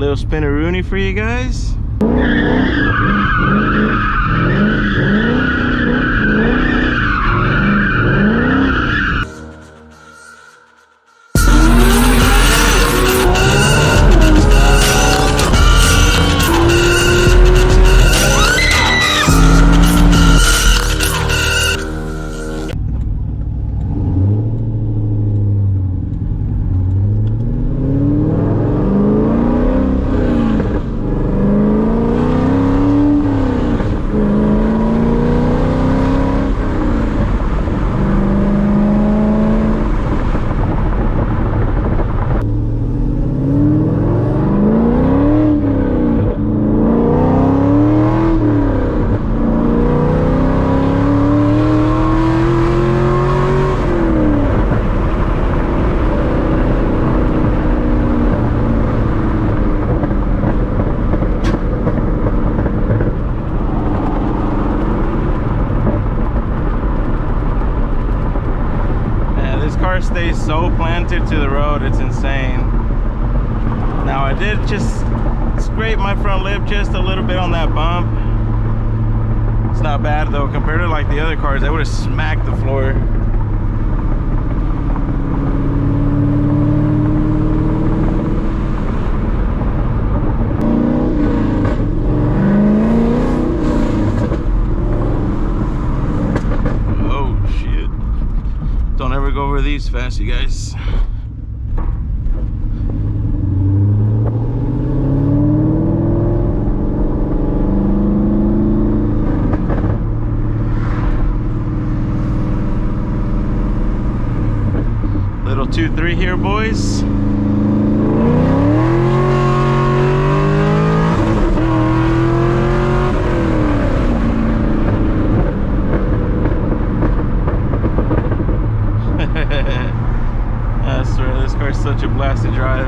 Little spinneroony for you guys. Stays so planted to the road, it's insane. Now I did just scrape my front lip just a little bit on that bump. It's not bad though, compared to like the other cars, I would have smacked the floor. Don't ever go over these fast, you guys. Little 2-3 here, boys. I swear, this car's such a blast to drive.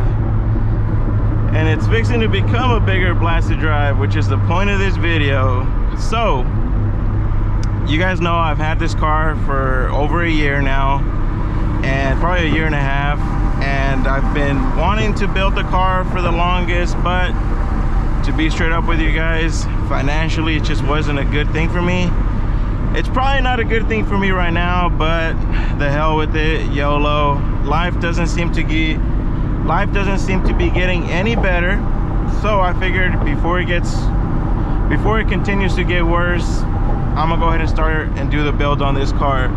And it's fixing to become a bigger blast to drive, which is the point of this video. So, you guys know I've had this car for over a year now, and probably a year and a half. And I've been wanting to build the car for the longest, but to be straight up with you guys, financially it just wasn't a good thing for me. It's probably not a good thing for me right now, but the hell with it, YOLO. Life doesn't seem to be getting any better. So I figured before it continues to get worse, I'm gonna go ahead and start and do the build on this car.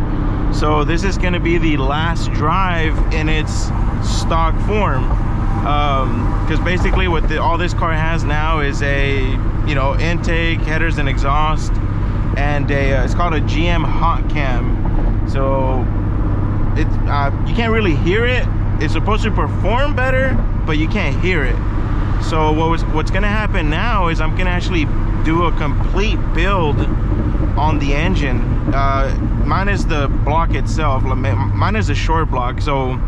So this is gonna be the last drive in its stock form, because basically what all this car has now is a intake, headers, and exhaust, and it's called a GM hot cam. So you can't really hear it. It's supposed to perform better, but you can't hear it. So what's gonna happen now is I'm gonna actually do a complete build on the engine. Mine is the block itself. Mine is a short block, so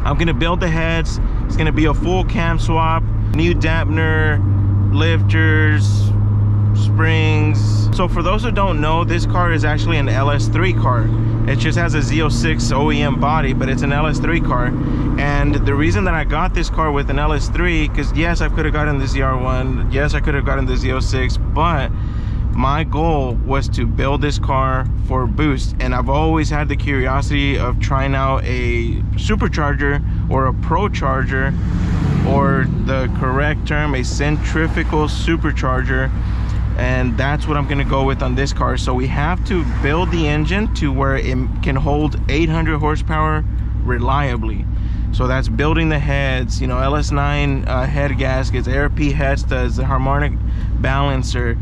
I'm gonna build the heads. It's gonna be a full cam swap, new dampener, lifters, springs. So for those who don't know, this car is actually an LS3 car. It just has a Z06 OEM body, but it's an LS3 car. And the reason that I got this car with an LS3, because yes, I could have gotten the ZR1, yes, I could have gotten the Z06, but my goal was to build this car for boost. And I've always had the curiosity of trying out a supercharger or a pro charger, or the correct term, a centrifugal supercharger. And that's what I'm gonna go with on this car. So we have to build the engine to where it can hold 800 horsepower reliably. So that's building the heads, LS9 head gaskets, ARP head studs, the harmonic balancer,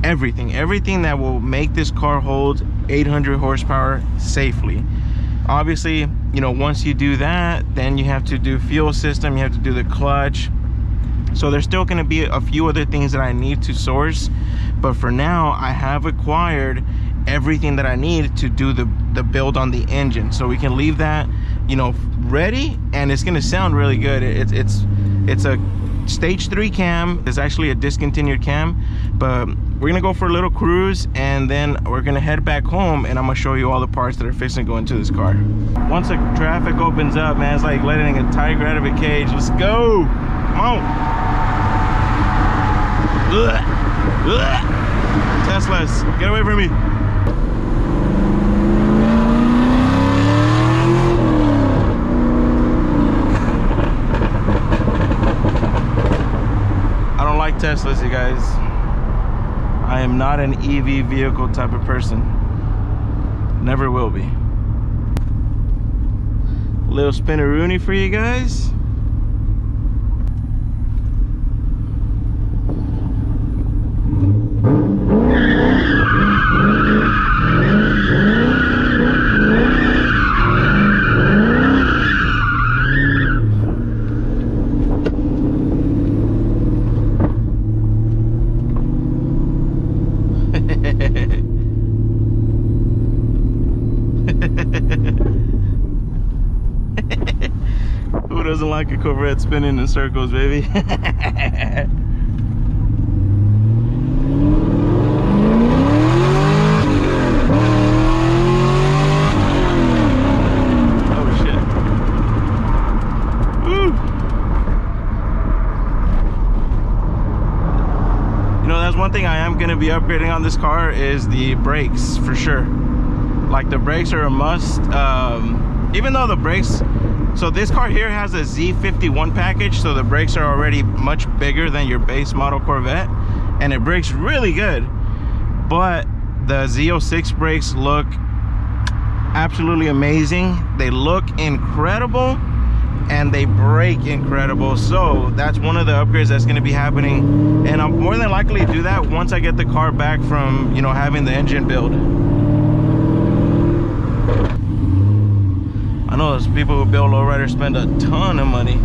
everything that will make this car hold 800 horsepower safely. Obviously, once you do that, then you have to do fuel system, you have to do the clutch. So there's still going to be a few other things that I need to source, but for now I have acquired everything that I need to do the build on the engine. So we can leave that ready, and it's going to sound really good. It's a stage 3 cam. It's actually a discontinued cam, but we're gonna go for a little cruise, and then we're gonna head back home, and I'm gonna show you all the parts that are fixing to go into this car. Once the traffic opens up, man, it's like letting a tiger out of a cage. Let's go, come on. Teslas, get away from me. I don't like Teslas, you guys. I am not an EV vehicle type of person. Never will be. Little spinneroonie for you guys. Who doesn't like a Corvette spinning in circles, baby? Oh shit. Woo. You know, that's one thing I am going to be upgrading on this car is the brakes, for sure. Like, the brakes are a must. Even though the brakes, so this car here has a Z51 package, so the brakes are already much bigger than your base model Corvette, and it brakes really good. But the Z06 brakes look absolutely amazing. They look incredible, and they brake incredible. So that's one of the upgrades that's going to be happening, and I'm more than likely to do that once I get the car back from, you know, having the engine build. I know those people who build lowriders spend a ton of money.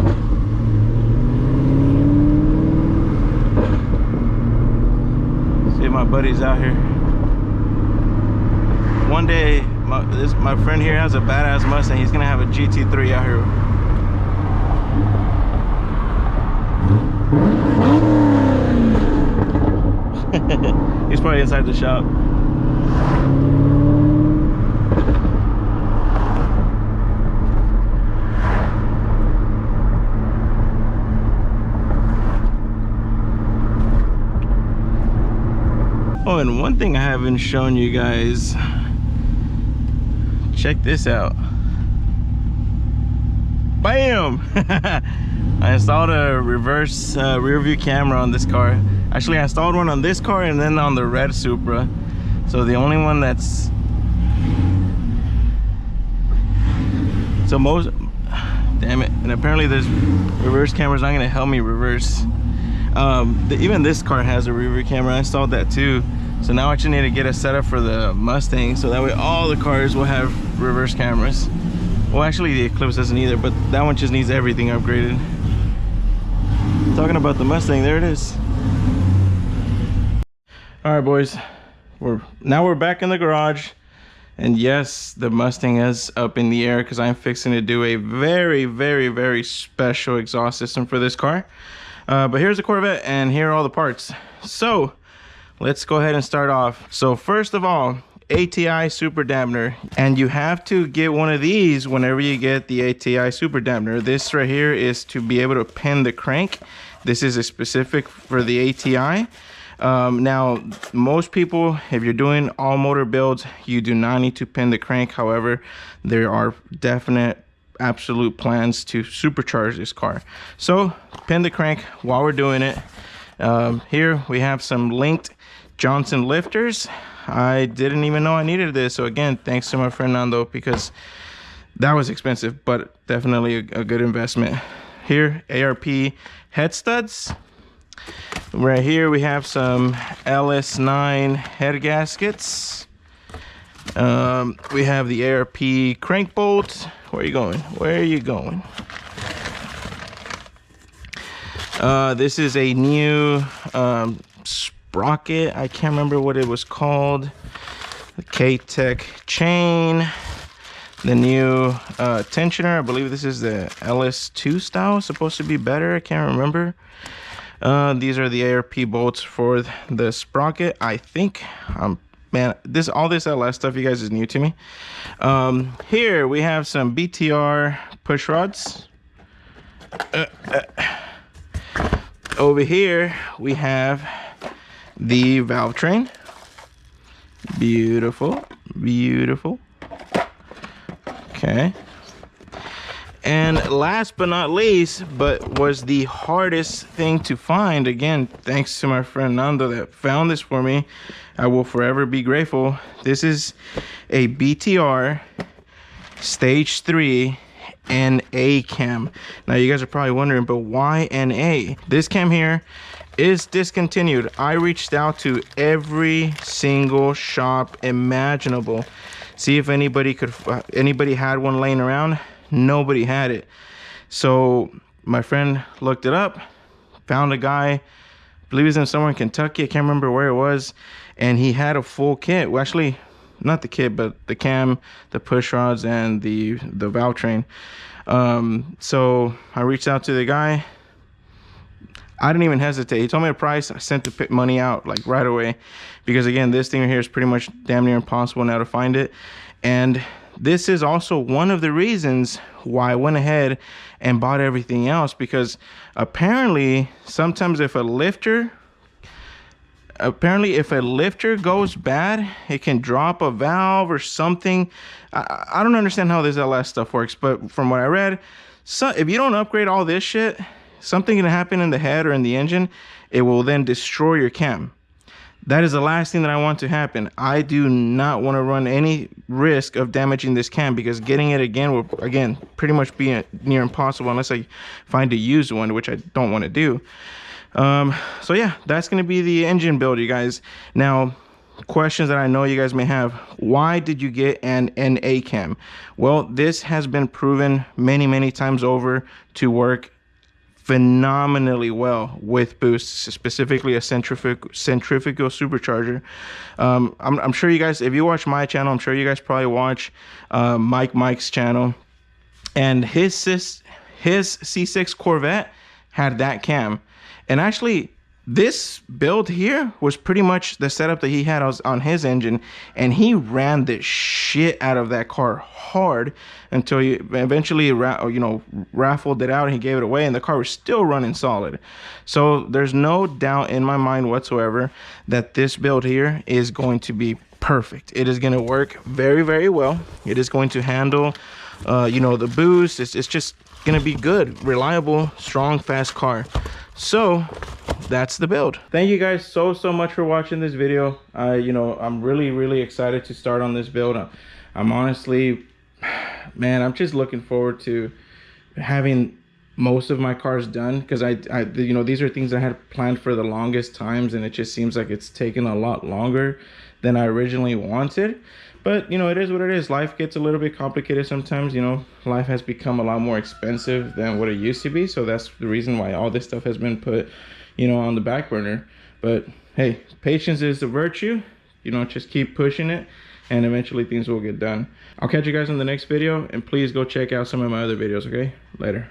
See, my buddy's out here. One day, my friend here has a badass Mustang. He's gonna have a GT3 out here. He's probably inside the shop. Oh, and one thing I haven't shown you guys, check this out. Bam! I installed a reverse rear view camera on this car. Actually, I installed one on this car and then on the red Supra. So the only one that's, so most, damn it. And apparently this reverse camera is not gonna help me reverse. Even this car has a rear view camera. I installed that too. So now I just need to get a setup for the Mustang, so that way all the cars will have reverse cameras. Well, actually the Eclipse doesn't either, but that one just needs everything upgraded. Talking about the Mustang, there it is. All right, boys, we're back in the garage, and yes, the Mustang is up in the air because I'm fixing to do a very, very, very special exhaust system for this car. But here's the Corvette, and here are all the parts. So let's go ahead and start off. So first of all, ATI super dampener, and you have to get one of these whenever you get the ATI super dampener. This right here is to be able to pin the crank. This is a specific for the ATI. Now, most people, if you're doing all motor builds, you do not need to pin the crank. However, there are definite absolute plans to supercharge this car. So pin the crank while we're doing it. Here we have some linked Johnson lifters. I didn't even know I needed this, so again, thanks to my friend Nando, because that was expensive, but definitely a good investment. Here, ARP head studs. Right here we have some LS9 head gaskets. We have the ARP crank bolts. Where are you going? Where are you going? This is a new sprocket. I can't remember what it was called. The K-Tech chain. The new tensioner. I believe this is the LS2 style. It's supposed to be better. I can't remember. These are the ARP bolts for the sprocket. I think, man, all this LS stuff, you guys, is new to me. Here we have some BTR push rods. Over here we have the valve train. Beautiful, beautiful. Okay. And last but not least, but was the hardest thing to find, again, thanks to my friend Nando that found this for me. I will forever be grateful. This is a BTR Stage 3 NA cam. Now you guys are probably wondering, but why NA? This cam here is discontinued. I reached out to every single shop imaginable, see if anybody had one laying around. Nobody had it. So my friend looked it up, found a guy, I believe he's in somewhere in Kentucky, I can't remember where it was, and he had a full kit. Well, actually not the kit, but the cam, the push rods, and the valve train. So I reached out to the guy. I didn't even hesitate. He told me a price. I sent the money out like right away, because again, this thing right here is pretty much damn near impossible now to find it. And this is also one of the reasons why I went ahead and bought everything else, because apparently sometimes if a lifter goes bad, it can drop a valve or something. I don't understand how this LS stuff works, but from what I read, so if you don't upgrade all this shit, something can happen in the head or in the engine. It will then destroy your cam. That is the last thing that I want to happen. I do not want to run any risk of damaging this cam, because getting it again will, again, pretty much be near impossible unless I find a used one, which I don't want to do. So yeah, that's going to be the engine build, you guys. Now, questions that I know you guys may have. Why did you get an NA cam? Well, this has been proven many, many times over to work phenomenally well with boosts, specifically a centrifugal supercharger. I'm sure you guys, if you watch my channel, I'm sure you guys probably watch Mike's channel, and his C6 Corvette had that cam. And actually, this build here was pretty much the setup that he had on his engine, and he ran the shit out of that car hard until he eventually raffled it out and he gave it away, and the car was still running solid. So there's no doubt in my mind whatsoever that this build here is going to be perfect. It is going to work very, very well. It is going to handle the boost. It's just going to be good, reliable, strong, fast car. So that's the build. Thank you guys so much for watching this video. I'm really excited to start on this build. I'm honestly, man, I'm just looking forward to having most of my cars done, because these are things I had planned for the longest times, and it just seems like it's taken a lot longer than I originally wanted. But it is what it is. Life gets a little bit complicated sometimes. Life has become a lot more expensive than what it used to be, so that's the reason why all this stuff has been put on the back burner. But hey, patience is a virtue. Just keep pushing it, and eventually things will get done. I'll catch you guys in the next video, and please go check out some of my other videos. Okay, later.